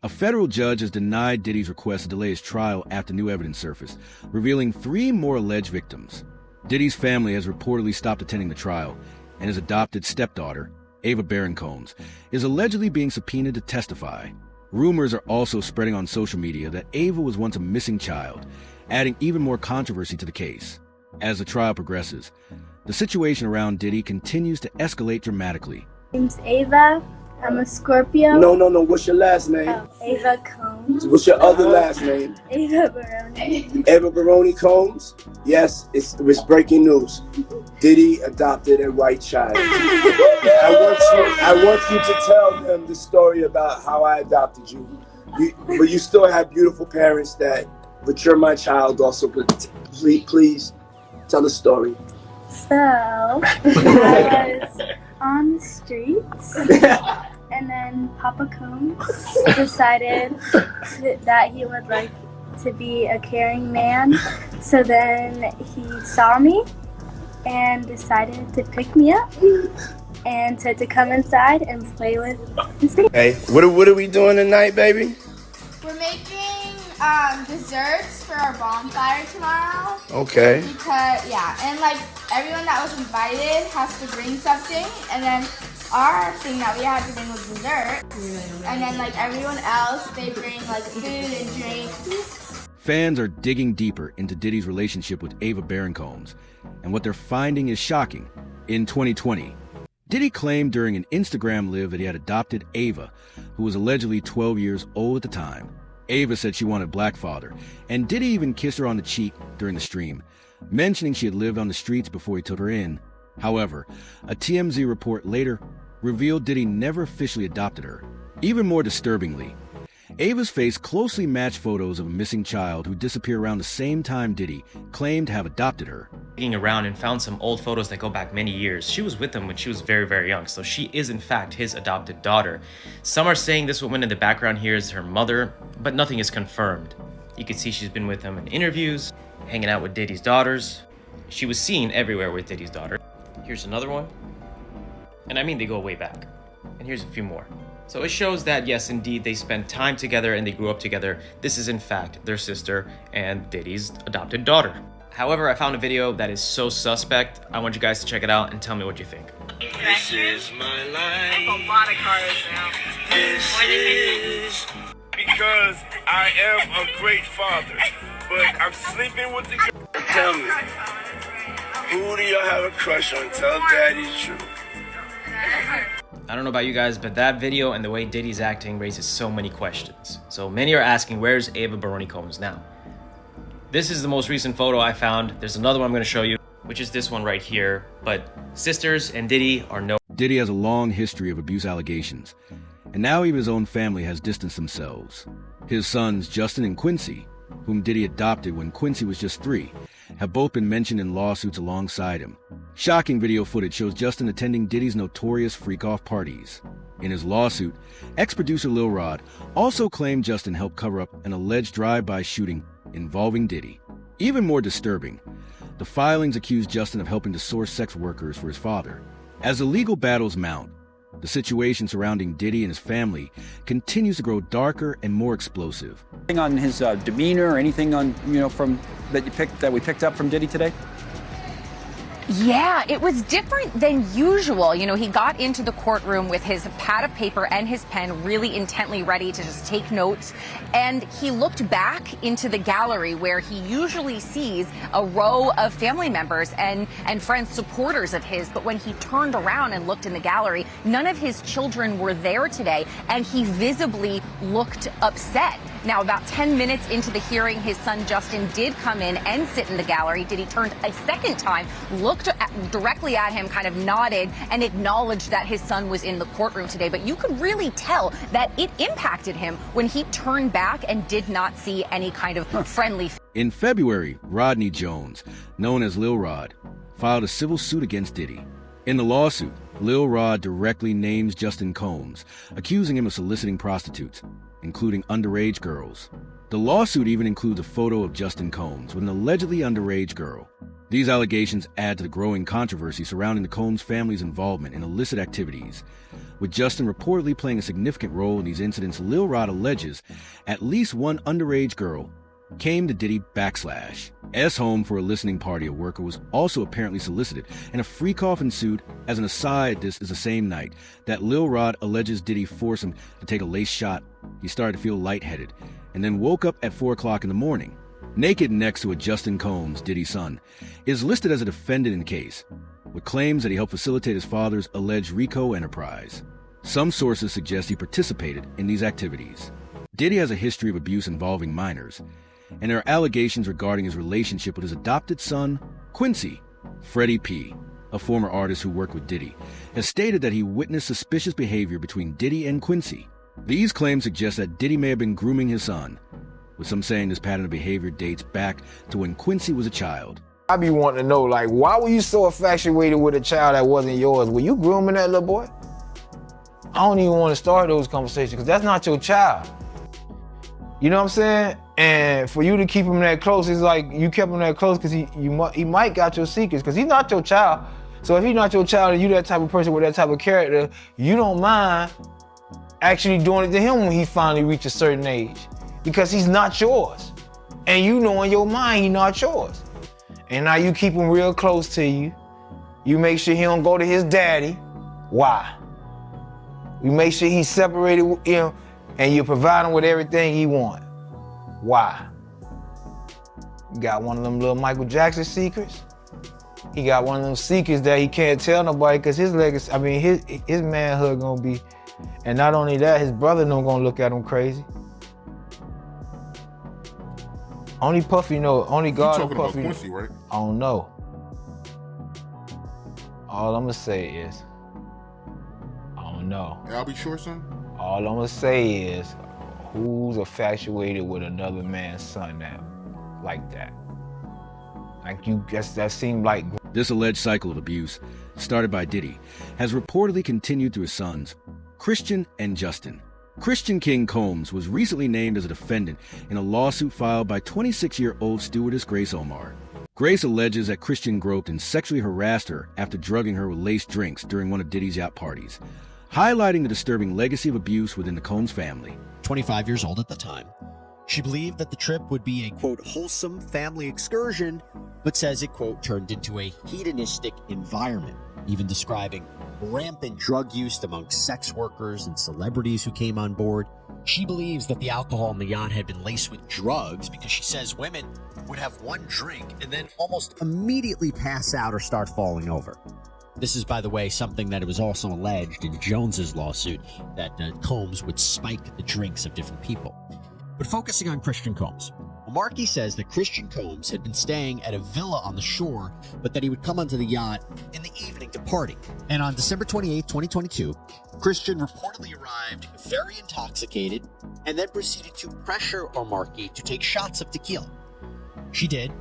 A federal judge has denied Diddy's request to delay his trial after new evidence surfaced, revealing 3 more alleged victims. Diddy's family has reportedly stopped attending the trial, and his adopted stepdaughter, Ava Baron Cones, is allegedly being subpoenaed to testify. Rumors are also spreading on social media that Ava was once a missing child, adding even more controversy to the case. As the trial progresses, the situation around Diddy continues to escalate dramatically. My name's Ava. I'm a Scorpio. No. What's your last name? Oh, Ava Cones. What's your other last name? Ava Baron. Ava Baron Cones? Yes, it was breaking news. Diddy adopted a white child. I want you to tell them the story about how I adopted you. But you still have beautiful parents but you're my child also. Please tell the story. So, I was on the streets, and then Papa Combs decided that he would like to be a caring man. So then he saw me and decided to pick me up and to come inside and play with his baby. Hey, what are we doing tonight, baby? We're making desserts for our bonfire tomorrow. Okay. Because, and like everyone that was invited has to bring something, and then our thing that we had to bring was dessert. And then like everyone else, they bring like food and drinks. Fans are digging deeper into Diddy's relationship with Ava Baron Cones, and what they're finding is shocking. In 2020, Diddy claimed during an Instagram live that he had adopted Ava, who was allegedly 12 years old at the time. Ava said she wanted a black father, and Diddy even kissed her on the cheek during the stream, mentioning she had lived on the streets before he took her in. However, a TMZ report later revealed Diddy never officially adopted her. Even more disturbingly, Ava's face closely matched photos of a missing child who disappeared around the same time Diddy claimed to have adopted her. Digging around and found some old photos that go back many years. She was with him when she was very, very young, so she is in fact his adopted daughter. Some are saying this woman in the background here is her mother, but nothing is confirmed. You can see she's been with him in interviews, hanging out with Diddy's daughters. She was seen everywhere with Diddy's daughter. Here's another one. And I mean, they go way back. And here's a few more. So it shows that, yes, indeed, they spent time together and they grew up together. This is, in fact, their sister and Diddy's adopted daughter. However, I found a video that is so suspect. I want you guys to check it out and tell me what you think. This is my life. I have a lot of cars now. This is because I am a great father, but I'm sleeping with the girl. Tell me, who do y'all have a crush on? Tell daddy the truth. I don't know about you guys, but that video and the way Diddy's acting raises so many questions. So many are asking, where's Ava Baron Cones now? This is the most recent photo I found. There's another one I'm going to show you, which is this one right here. But sisters and Diddy are no... Diddy has a long history of abuse allegations, and now even his own family has distanced themselves. His sons, Justin and Quincy, whom Diddy adopted when Quincy was just 3, have both been mentioned in lawsuits alongside him. Shocking video footage shows Justin attending Diddy's notorious freak-off parties. In his lawsuit, ex-producer Lil Rod also claimed Justin helped cover up an alleged drive-by shooting involving Diddy. Even more disturbing, the filings accuse Justin of helping to source sex workers for his father. As the legal battles mount, the situation surrounding Diddy and his family continues to grow darker and more explosive. Anything on his demeanor, or anything on, from that we picked up from Diddy today? Yeah, it was different than usual. He got into the courtroom with his pad of paper and his pen really intently ready to just take notes. And he looked back into the gallery where he usually sees a row of family members and friends, supporters of his. But when he turned around and looked in the gallery, none of his children were there today, and he visibly looked upset. Now, about 10 minutes into the hearing, his son Justin did come in and sit in the gallery. Diddy turned a second time, looked directly at him, kind of nodded, and acknowledged that his son was in the courtroom today. But you could really tell that it impacted him when he turned back and did not see any kind of friendly. In February, Rodney Jones, known as Lil Rod, filed a civil suit against Diddy. In the lawsuit, Lil Rod directly names Justin Combs, accusing him of soliciting prostitutes, including underage girls. The lawsuit even includes a photo of Justin Combs with an allegedly underage girl. These allegations add to the growing controversy surrounding the Combs family's involvement in illicit activities. With Justin reportedly playing a significant role in these incidents, Lil Rod alleges at least one underage girl came to Diddy /S home for a listening party. A worker was also apparently solicited, and a freak-off ensued. As an aside, this is the same night that Lil Rod alleges Diddy forced him to take a lace shot. He started to feel lightheaded, and then woke up at 4 o'clock in the morning. Naked next to a Justin Combs, Diddy's son, is listed as a defendant in the case, with claims that he helped facilitate his father's alleged RICO enterprise. Some sources suggest he participated in these activities. Diddy has a history of abuse involving minors, and there are allegations regarding his relationship with his adopted son, Quincy. Freddie P., a former artist who worked with Diddy, has stated that he witnessed suspicious behavior between Diddy and Quincy. These claims suggest that Diddy may have been grooming his son, with some saying this pattern of behavior dates back to when Quincy was a child. I be wanting to know, like, why were you so infatuated with a child that wasn't yours? Were you grooming that little boy? I don't even want to start those conversations, because that's not your child. You know what I'm saying? And for you to keep him that close, it's like you kept him that close because he might got your secrets, because he's not your child. So if he's not your child and you that type of person with that type of character, you don't mind actually doing it to him when he finally reaches a certain age, because he's not yours. And you know in your mind he's not yours. And now you keep him real close to you. You make sure he don't go to his daddy. Why? You make sure he's separated, you know, and you provide him with everything he wants. Why? You got one of them little Michael Jackson secrets. He got one of them secrets that he can't tell nobody, because his legacy, I mean, his manhood gonna be, and not only that, his brother not gonna look at him crazy. Only Puffy know, only God and Puffy. You're talking about Quincy, right? I don't know. All I'm gonna say is, I don't know. I'll be sure, son. All I'm gonna say is, who's infatuated with another man's son now, like that? Like you guess that seemed like. This alleged cycle of abuse, started by Diddy, has reportedly continued through his sons, Christian and Justin. Christian King Combs was recently named as a defendant in a lawsuit filed by 26-year-old stewardess Grace Omar. Grace alleges that Christian groped and sexually harassed her after drugging her with laced drinks during one of Diddy's yacht parties, highlighting the disturbing legacy of abuse within the Combs family. 25 years old at the time. She believed that the trip would be a, quote, wholesome family excursion, but says it, quote, turned into a hedonistic environment, even describing rampant drug use amongst sex workers and celebrities who came on board. She believes that the alcohol on the yacht had been laced with drugs because she says women would have one drink and then almost immediately pass out or start falling over. This is, by the way, something that it was also alleged in Jones's lawsuit, that Combs would spike the drinks of different people. But focusing on Christian Combs, Markey says that Christian Combs had been staying at a villa on the shore, but that he would come onto the yacht in the evening to party. And on December 28, 2022, Christian reportedly arrived very intoxicated and then proceeded to pressure Markey to take shots of tequila. She did.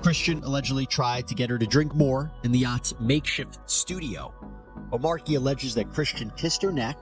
Christian allegedly tried to get her to drink more in the yacht's makeshift studio. Markey alleges that Christian kissed her neck,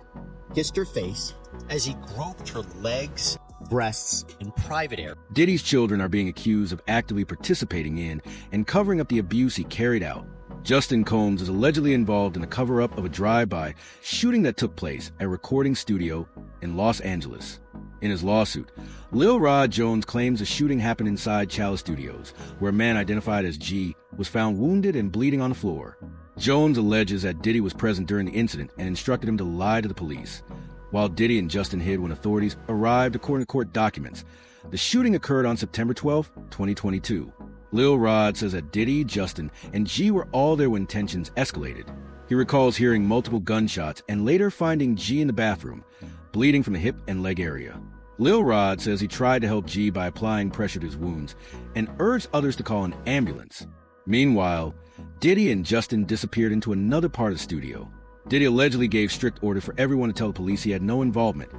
kissed her face, as he groped her legs, breasts, and private area. Diddy's children are being accused of actively participating in and covering up the abuse he carried out. Justin Combs is allegedly involved in the cover-up of a drive-by shooting that took place at a recording studio in Los Angeles. In his lawsuit, Lil Rod Jones claims the shooting happened inside Chalice Studios, where a man identified as G was found wounded and bleeding on the floor. Jones alleges that Diddy was present during the incident and instructed him to lie to the police, while Diddy and Justin hid when authorities arrived, according to court documents. The shooting occurred on September 12, 2022. Lil Rod says that Diddy, Justin, and G were all there when tensions escalated. He recalls hearing multiple gunshots and later finding G in the bathroom, bleeding from the hip and leg area. Lil Rod says he tried to help G by applying pressure to his wounds and urged others to call an ambulance. Meanwhile, Diddy and Justin disappeared into another part of the studio. Diddy allegedly gave strict orders for everyone to tell the police he had no involvement,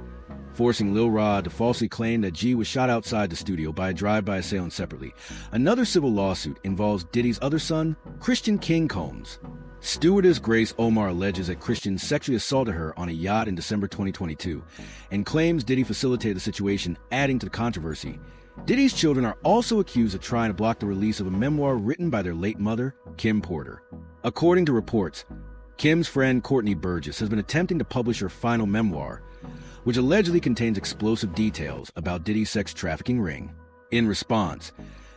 forcing Lil Rod to falsely claim that G was shot outside the studio by a drive-by assailant separately. Another civil lawsuit involves Diddy's other son, Christian King Combs. Stewardess Grace Omar alleges that Christian sexually assaulted her on a yacht in December 2022 and claims Diddy facilitated the situation, adding to the controversy. Diddy's children are also accused of trying to block the release of a memoir written by their late mother, Kim Porter. According to reports, Kim's friend Courtney Burgess has been attempting to publish her final memoir, which allegedly contains explosive details about Diddy's sex trafficking ring. In response,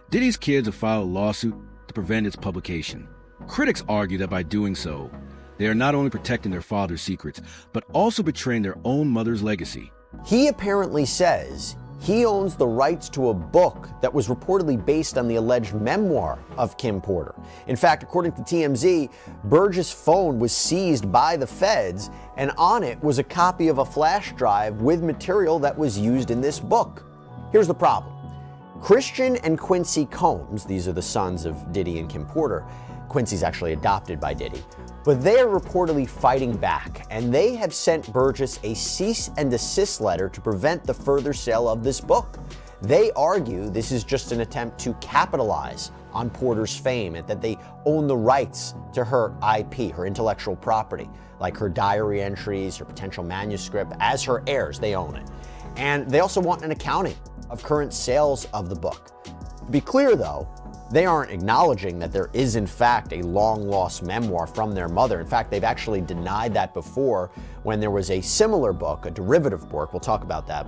Diddy's kids have filed a lawsuit to prevent its publication. Critics argue that by doing so, they are not only protecting their father's secrets, but also betraying their own mother's legacy. He apparently says he owns the rights to a book that was reportedly based on the alleged memoir of Kim Porter. In fact, according to TMZ, Burgess' phone was seized by the feds, and on it was a copy of a flash drive with material that was used in this book. Here's the problem. Christian and Quincy Combmes, these are the sons of Diddy and Kim Porter. Quincy's actually adopted by Diddy. But they are reportedly fighting back, and they have sent Burgess a cease and desist letter to prevent the further sale of this book. They argue this is just an attempt to capitalize on Porter's fame and that they own the rights to her IP, her intellectual property, like her diary entries, her potential manuscript. As her heirs, they own it. And they also want an accounting of current sales of the book. To be clear, though, they aren't acknowledging that there is, in fact, a long-lost memoir from their mother. In fact, they've actually denied that before when there was a similar book, a derivative work, we'll talk about that,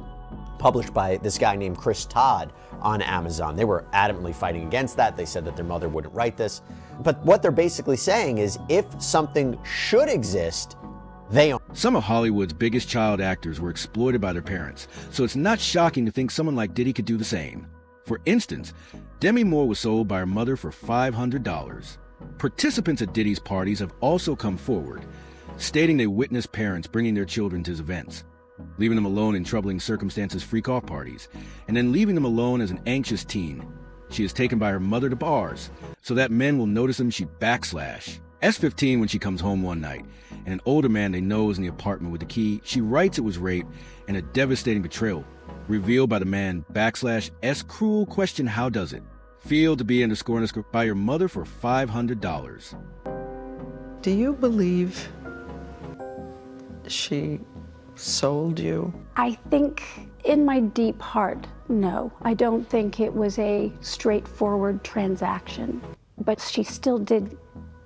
published by this guy named Chris Todd on Amazon. They were adamantly fighting against that. They said that their mother wouldn't write this. But what they're basically saying is if something should exist, they own it. Some of Hollywood's biggest child actors were exploited by their parents, so it's not shocking to think someone like Diddy could do the same. For instance, Demi Moore was sold by her mother for $500. Participants at Diddy's parties have also come forward, stating they witnessed parents bringing their children to his events, leaving them alone in troubling circumstances freak-off parties, and then leaving them alone as an anxious teen. She is taken by her mother to bars, so that men will notice them she backslash. S15 when she comes home one night, and an older man they know is in the apartment with the key, she writes it was rape and a devastating betrayal, revealed by the man /S cruel question how does it feel to be _ by your mother for $500. Do you believe she sold you? I think in my deep heart, no. I don't think it was a straightforward transaction, but she still did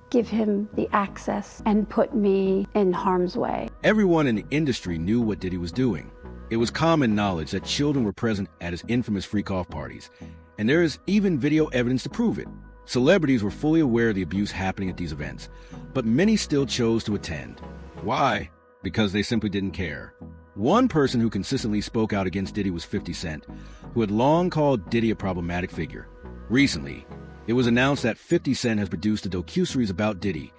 give him the access and put me in harm's way. Everyone in the industry knew what Diddy was doing. It was common knowledge that children were present at his infamous freak-off parties, and there is even video evidence to prove it. Celebrities were fully aware of the abuse happening at these events, but many still chose to attend. Why? Because they simply didn't care. One person who consistently spoke out against Diddy was 50 Cent, who had long called Diddy a problematic figure. Recently, it was announced that 50 Cent has produced a docuseries about Diddy,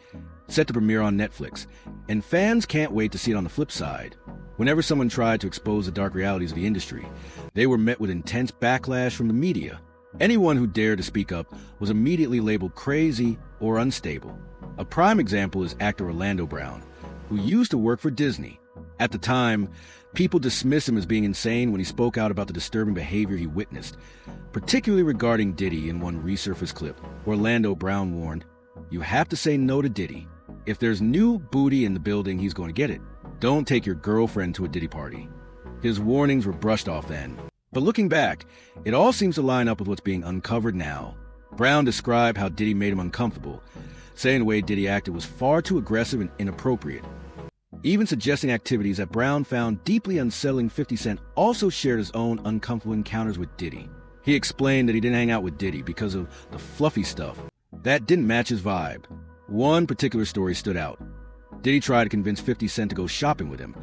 set to premiere on Netflix, and fans can't wait to see it on the flip side. Whenever someone tried to expose the dark realities of the industry, they were met with intense backlash from the media. Anyone who dared to speak up was immediately labeled crazy or unstable. A prime example is actor Orlando Brown, who used to work for Disney. At the time, people dismissed him as being insane when he spoke out about the disturbing behavior he witnessed, particularly regarding Diddy. In one resurfaced clip, Orlando Brown warned, "You have to say no to Diddy. If there's new booty in the building, he's going to get it. Don't take your girlfriend to a Diddy party." His warnings were brushed off then. But looking back, it all seems to line up with what's being uncovered now. Brown described how Diddy made him uncomfortable, saying the way Diddy acted was far too aggressive and inappropriate, even suggesting activities that Brown found deeply unsettling. 50 Cent also shared his own uncomfortable encounters with Diddy. He explained that he didn't hang out with Diddy because of the fluffy stuff. That didn't match his vibe. One particular story stood out. Diddy tried to convince 50 Cent to go shopping with him,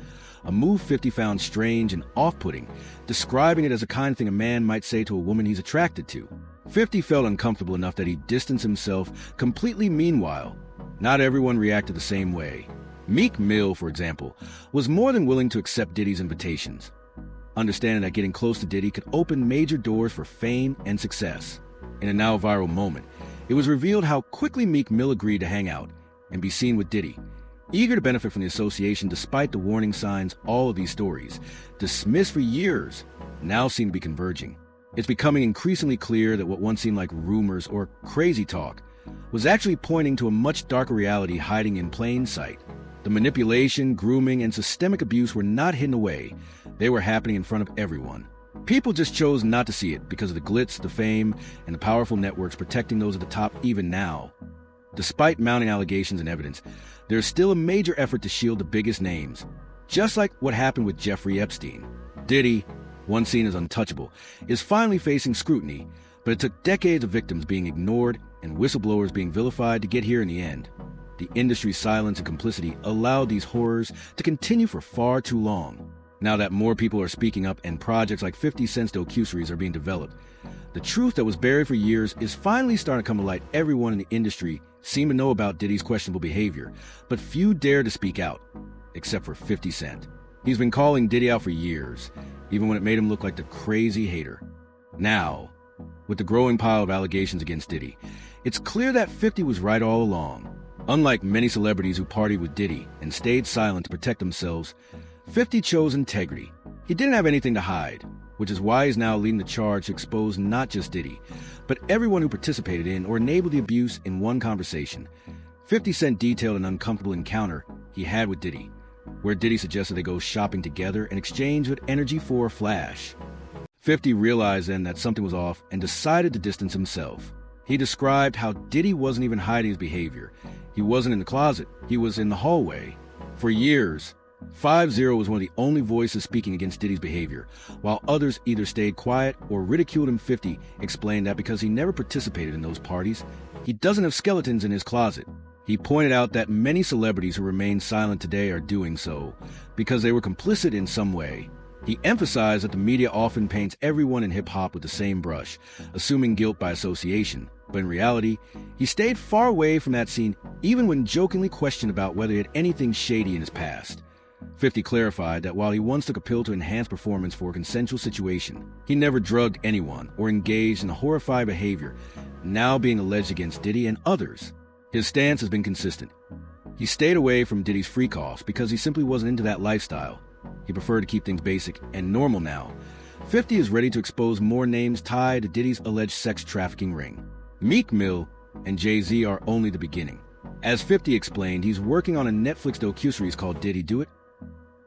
a move 50 found strange and off-putting, describing it as a kind of thing a man might say to a woman he's attracted to. 50 felt uncomfortable enough that he distanced himself completely. Meanwhile, not everyone reacted the same way. Meek Mill, for example, was more than willing to accept Diddy's invitations, understanding that getting close to Diddy could open major doors for fame and success. In a now viral moment, it was revealed how quickly Meek Mill agreed to hang out and be seen with Diddy, eager to benefit from the association despite the warning signs. All of these stories, dismissed for years, now seem to be converging. It's becoming increasingly clear that what once seemed like rumors or crazy talk was actually pointing to a much darker reality hiding in plain sight. The manipulation, grooming, and systemic abuse were not hidden away. They were happening in front of everyone. People just chose not to see it because of the glitz, the fame, and the powerful networks protecting those at the top even now. Despite mounting allegations and evidence, there's still a major effort to shield the biggest names, just like what happened with Jeffrey Epstein. Diddy, once seen as untouchable, is finally facing scrutiny, but it took decades of victims being ignored and whistleblowers being vilified to get here in the end. The industry's silence and complicity allowed these horrors to continue for far too long. Now that more people are speaking up and projects like 50 Cent's accusations are being developed, the truth that was buried for years is finally starting to come to light. Everyone in the industry seemed to know about Diddy's questionable behavior, but few dared to speak out, except for 50 Cent. He's been calling Diddy out for years, even when it made him look like the crazy hater. Now, with the growing pile of allegations against Diddy, it's clear that 50 was right all along. Unlike many celebrities who partied with Diddy and stayed silent to protect themselves, 50 chose integrity. He didn't have anything to hide, which is why he's now leading the charge to expose not just Diddy, but everyone who participated in or enabled the abuse in one conversation. 50 Cent detailed an uncomfortable encounter he had with Diddy, where Diddy suggested they go shopping together in exchange with energy for a flash. 50 realized then that something was off and decided to distance himself. He described how Diddy wasn't even hiding his behavior. He wasn't in the closet, he was in the hallway. For years, 50 was one of the only voices speaking against Diddy's behavior, while others either stayed quiet or ridiculed him. 50 explained that because he never participated in those parties, he doesn't have skeletons in his closet. He pointed out that many celebrities who remain silent today are doing so because they were complicit in some way. He emphasized that the media often paints everyone in hip-hop with the same brush, assuming guilt by association. But in reality, he stayed far away from that scene, even when jokingly questioned about whether he had anything shady in his past. 50 clarified that while he once took a pill to enhance performance for a consensual situation, he never drugged anyone or engaged in the horrifying behavior now being alleged against Diddy and others. His stance has been consistent. He stayed away from Diddy's freak-offs because he simply wasn't into that lifestyle. He preferred to keep things basic and normal now. 50 is ready to expose more names tied to Diddy's alleged sex trafficking ring. Meek Mill and Jay-Z are only the beginning. As 50 explained, he's working on a Netflix docuseries called Diddy Do It,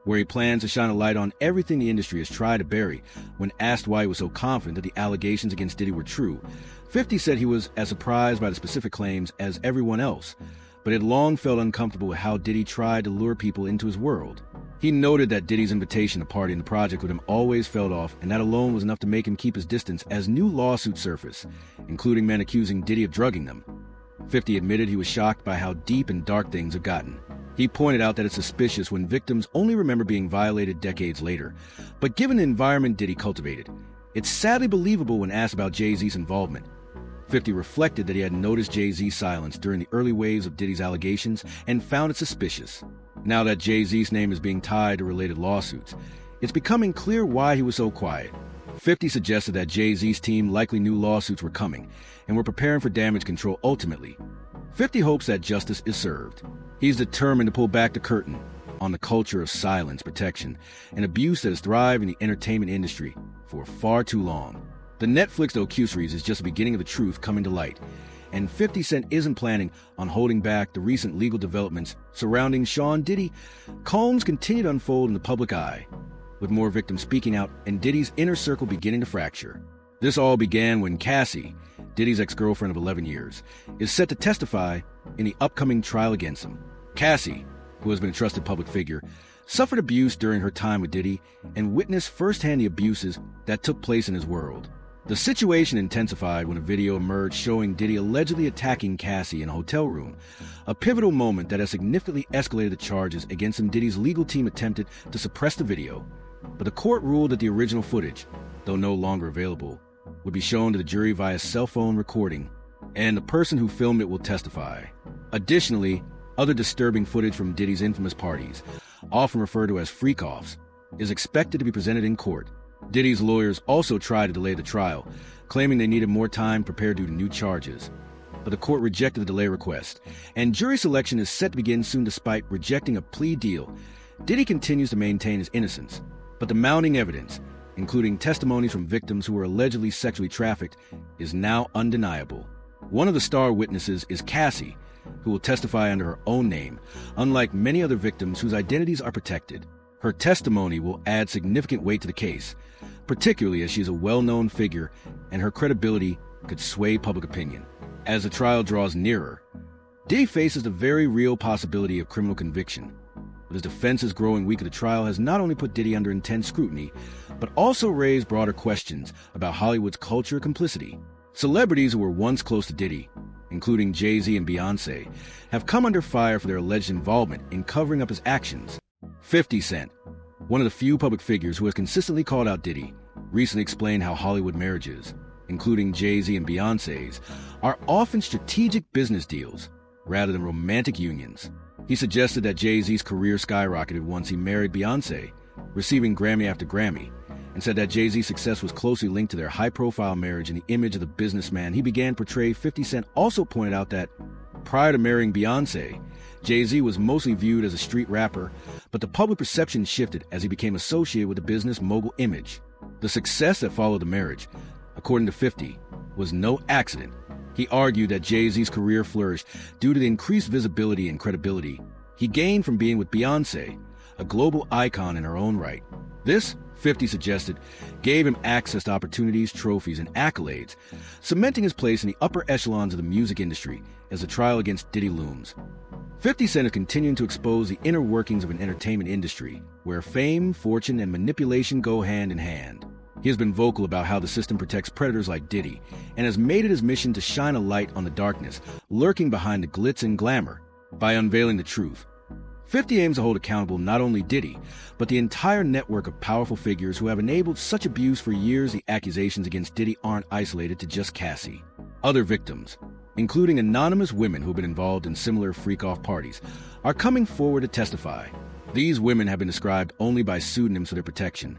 where he plans to shine a light on everything the industry has tried to bury. When asked why he was so confident that the allegations against Diddy were true, 50 said he was as surprised by the specific claims as everyone else, but had long felt uncomfortable with how Diddy tried to lure people into his world. He noted that Diddy's invitation to party in the project with him always fell off, and that alone was enough to make him keep his distance as new lawsuits surfaced, including men accusing Diddy of drugging them. 50 admitted he was shocked by how deep and dark things have gotten. He pointed out that it's suspicious when victims only remember being violated decades later, but given the environment Diddy cultivated, it's sadly believable when asked about Jay-Z's involvement. 50 reflected that he had noticed Jay-Z's silence during the early waves of Diddy's allegations and found it suspicious. Now that Jay-Z's name is being tied to related lawsuits, it's becoming clear why he was so quiet. 50 suggested that Jay-Z's team likely knew lawsuits were coming and were preparing for damage control ultimately. 50 hopes that justice is served. He's determined to pull back the curtain on the culture of silence, protection, and abuse that has thrived in the entertainment industry for far too long. The Netflix docuseries is just the beginning of the truth coming to light, and 50 Cent isn't planning on holding back the recent legal developments surrounding Sean Diddy. Combs continue to unfold in the public eye, with more victims speaking out and Diddy's inner circle beginning to fracture. This all began when Cassie, Diddy's ex-girlfriend of 11 years, is set to testify in the upcoming trial against him. Cassie, who has been a trusted public figure, suffered abuse during her time with Diddy and witnessed firsthand the abuses that took place in his world. The situation intensified when a video emerged showing Diddy allegedly attacking Cassie in a hotel room, a pivotal moment that has significantly escalated the charges against him. Diddy's legal team attempted to suppress the video, but the court ruled that the original footage, though no longer available, would be shown to the jury via cell phone recording, and the person who filmed it will testify. Additionally, other disturbing footage from Diddy's infamous parties, often referred to as freak-offs, is expected to be presented in court. Diddy's lawyers also tried to delay the trial, claiming they needed more time prepared due to new charges. But the court rejected the delay request, and jury selection is set to begin soon despite rejecting a plea deal. Diddy continues to maintain his innocence, but the mounting evidence, including testimonies from victims who were allegedly sexually trafficked, is now undeniable. One of the star witnesses is Cassie, who will testify under her own name, unlike many other victims whose identities are protected. Her testimony will add significant weight to the case, particularly as she is a well-known figure and her credibility could sway public opinion. As the trial draws nearer, Diddy faces the very real possibility of criminal conviction. But his defense's growing week of the trial has not only put Diddy under intense scrutiny, but also raised broader questions about Hollywood's culture of complicity. Celebrities who were once close to Diddy, including Jay-Z and Beyonce, have come under fire for their alleged involvement in covering up his actions. 50 Cent, one of the few public figures who has consistently called out Diddy, recently explained how Hollywood marriages, including Jay-Z and Beyonce's, are often strategic business deals rather than romantic unions. He suggested that Jay-Z's career skyrocketed once he married Beyonce, receiving Grammy after Grammy, and said that Jay-Z's success was closely linked to their high-profile marriage and the image of the businessman he began to portray. 50 Cent also pointed out that prior to marrying Beyonce, Jay-Z was mostly viewed as a street rapper, but the public perception shifted as he became associated with the business mogul image. The success that followed the marriage, according to 50, was no accident. He argued that Jay-Z's career flourished due to the increased visibility and credibility he gained from being with Beyonce, a global icon in her own right. This, 50 suggested, gave him access to opportunities, trophies, and accolades, cementing his place in the upper echelons of the music industry as the trial against Diddy looms. 50 Cent is continuing to expose the inner workings of an entertainment industry where fame, fortune, and manipulation go hand in hand. He has been vocal about how the system protects predators like Diddy and has made it his mission to shine a light on the darkness lurking behind the glitz and glamour by unveiling the truth. 50 aims to hold accountable not only Diddy, but the entire network of powerful figures who have enabled such abuse for years. The accusations against Diddy aren't isolated to just Cassie. Other victims, including anonymous women who've been involved in similar freak-off parties, are coming forward to testify. These women have been described only by pseudonyms for their protection,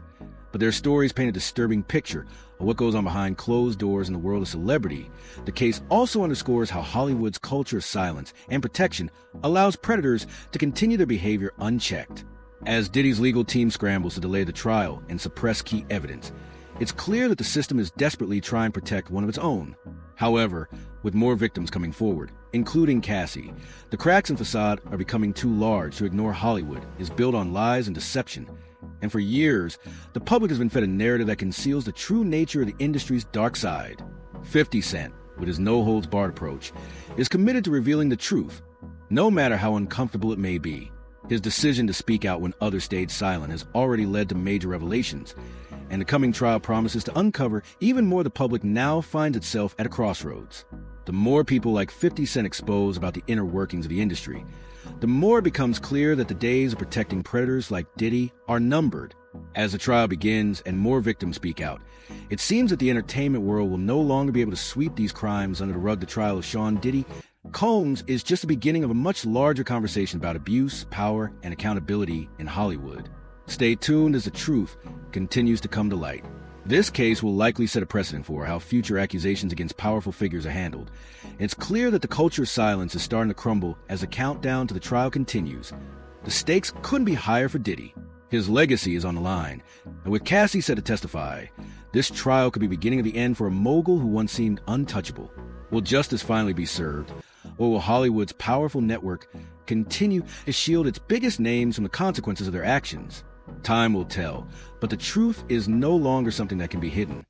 but their stories paint a disturbing picture of what goes on behind closed doors in the world of celebrity. The case also underscores how Hollywood's culture of silence and protection allows predators to continue their behavior unchecked. As Diddy's legal team scrambles to delay the trial and suppress key evidence, it's clear that the system is desperately trying to protect one of its own. However, with more victims coming forward, including Cassie, the cracks in facade are becoming too large to ignore. Hollywood is built on lies and deception, and for years, the public has been fed a narrative that conceals the true nature of the industry's dark side. 50 Cent, with his no-holds-barred approach, is committed to revealing the truth, no matter how uncomfortable it may be. His decision to speak out when others stayed silent has already led to major revelations, and the coming trial promises to uncover even more. The public now finds itself at a crossroads. The more people like 50 Cent expose about the inner workings of the industry, the more it becomes clear that the days of protecting predators like Diddy are numbered. As the trial begins and more victims speak out, it seems that the entertainment world will no longer be able to sweep these crimes under the rug. The trial of Sean Diddy Combs is just the beginning of a much larger conversation about abuse, power, and accountability in Hollywood. Stay tuned as the truth continues to come to light. This case will likely set a precedent for how future accusations against powerful figures are handled. It's clear that the culture of silence is starting to crumble as the countdown to the trial continues. The stakes couldn't be higher for Diddy. His legacy is on the line, and with Cassie set to testify, this trial could be the beginning of the end for a mogul who once seemed untouchable. Will justice finally be served, or will Hollywood's powerful network continue to shield its biggest names from the consequences of their actions? Time will tell, but the truth is no longer something that can be hidden.